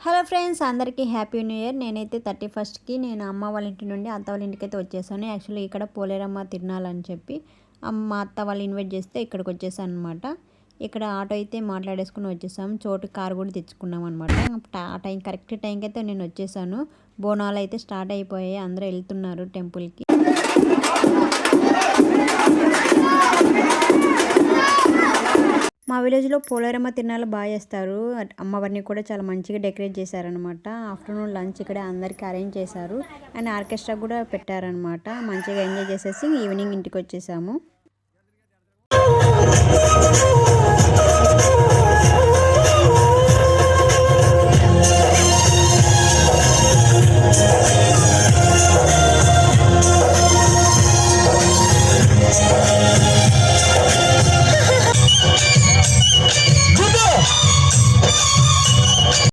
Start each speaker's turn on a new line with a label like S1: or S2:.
S1: Hello friends, అందరికీ happy new year. నేనైతే 31కి నేను అమ్మ వాళ్ళ ఇంటి నుండి అత్త వాళ్ళ ఇంటికి అయితే వచ్చేసాను. యాక్చువల్లీ ఇక్కడ పోలేరమ్మ తిరణాలని చెప్పి మా అత్త వాళ్ళు ఇన్వైట్ చేస్తే ఇక్కడికి వచ్చేసాను అనమాట. ఇక్కడ ఆటో అయితే మాట్లాడేసుకుని వచ్చేసాము. చోటు కారు కూడా తెచ్చుకున్నాం అనమాట. ఆ టైం కరెక్ట్ టైంకి అయితే నేను వచ్చేసాను. బోనాలు అయితే స్టార్ట్ అయిపోయాయి, అందరూ వెళ్తున్నారు టెంపుల్కి. మా విలేజ్లో పోలేరమ్మ తిరణాలు బాగా చేస్తారు. అమ్మవారిని కూడా చాలా మంచిగా డెకరేట్ చేశారనమాట. ఆఫ్టర్నూన్ లంచ్ ఇక్కడ అందరికీ అరేంజ్ చేశారు. అండ్ ఆర్కెస్ట్రా కూడా పెట్టారనమాట. మంచిగా ఎంజాయ్ చేసేసి ఈవినింగ్ ఇంటికి వచ్చేసాము.